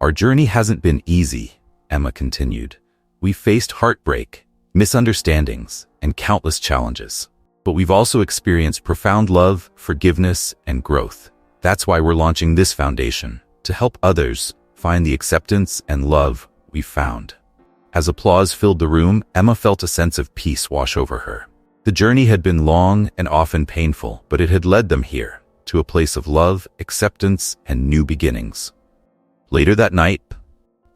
Our journey hasn't been easy, Emma continued. We've faced heartbreak, misunderstandings, and countless challenges. But we've also experienced profound love, forgiveness, and growth. That's why we're launching this foundation, to help others find the acceptance and love we found. As applause filled the room, Emma felt a sense of peace wash over her. The journey had been long and often painful, but it had led them here, to a place of love, acceptance, and new beginnings. Later that night,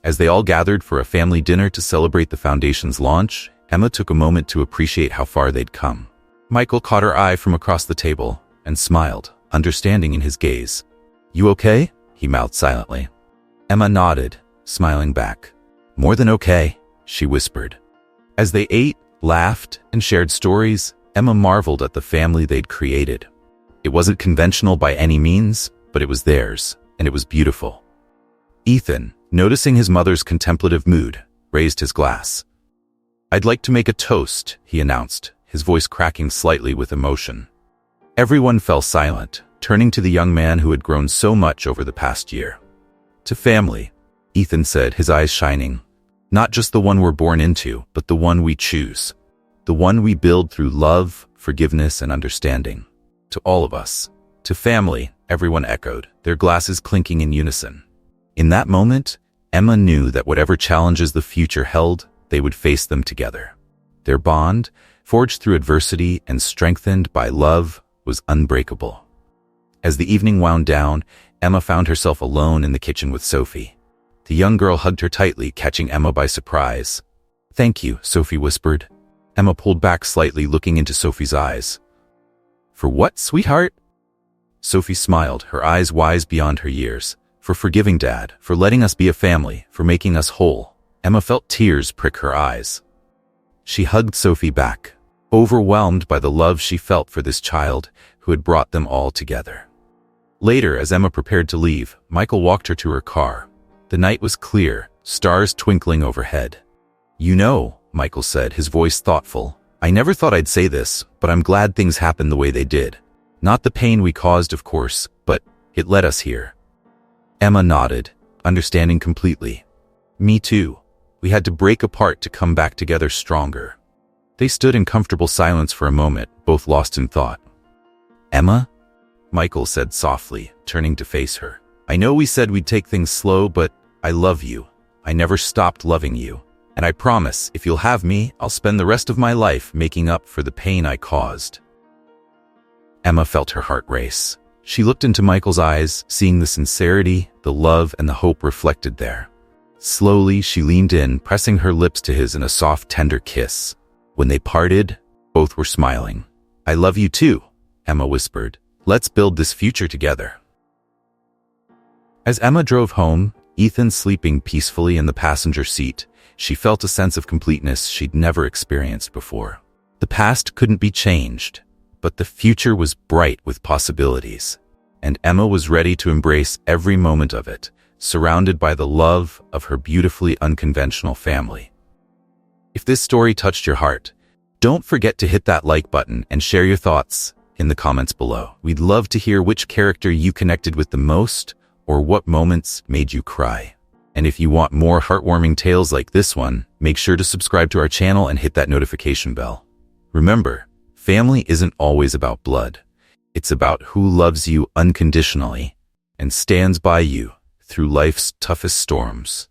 as they all gathered for a family dinner to celebrate the foundation's launch, Emma took a moment to appreciate how far they'd come. Michael caught her eye from across the table and smiled, understanding in his gaze. You okay? He mouthed silently. Emma nodded, smiling back. More than okay, she whispered. As they ate, laughed, and shared stories, Emma marveled at the family they'd created. It wasn't conventional by any means, but it was theirs, and it was beautiful. Ethan, noticing his mother's contemplative mood, raised his glass. I'd like to make a toast, he announced, his voice cracking slightly with emotion. Everyone fell silent, turning to the young man who had grown so much over the past year. To family, Ethan said, his eyes shining. Not just the one we're born into, but the one we choose. The one we build through love, forgiveness, and understanding. To all of us. To family, everyone echoed, their glasses clinking in unison. In that moment, Emma knew that whatever challenges the future held, they would face them together. Their bond, forged through adversity and strengthened by love, was unbreakable. As the evening wound down, Emma found herself alone in the kitchen with Sophie. The young girl hugged her tightly, catching Emma by surprise. Thank you, Sophie whispered. Emma pulled back slightly, looking into Sophie's eyes. For what, sweetheart? Sophie smiled, her eyes wise beyond her years. For forgiving Dad, for letting us be a family, for making us whole. Emma felt tears prick her eyes. She hugged Sophie back, overwhelmed by the love she felt for this child who had brought them all together. Later, as Emma prepared to leave, Michael walked her to her car. The night was clear, stars twinkling overhead. "You know," Michael said, his voice thoughtful, "I never thought I'd say this, but I'm glad things happened the way they did. Not the pain we caused, of course, but it led us here." Emma nodded, understanding completely. "Me too. We had to break apart to come back together stronger." They stood in comfortable silence for a moment, both lost in thought. "Emma?" Michael said softly, turning to face her. "I know we said we'd take things slow, but I love you. I never stopped loving you. And I promise, if you'll have me, I'll spend the rest of my life making up for the pain I caused." Emma felt her heart race. She looked into Michael's eyes, seeing the sincerity, the love, and the hope reflected there. Slowly, she leaned in, pressing her lips to his in a soft, tender kiss. When they parted, both were smiling. "I love you too," Emma whispered. "Let's build this future together." As Emma drove home, Ethan sleeping peacefully in the passenger seat, she felt a sense of completeness she'd never experienced before. The past couldn't be changed, but the future was bright with possibilities, and Emma was ready to embrace every moment of it, surrounded by the love of her beautifully unconventional family. If this story touched your heart, don't forget to hit that like button and share your thoughts in the comments below. We'd love to hear which character you connected with the most or what moments made you cry. And if you want more heartwarming tales like this one, make sure to subscribe to our channel and hit that notification bell. Remember, family isn't always about blood. It's about who loves you unconditionally and stands by you through life's toughest storms.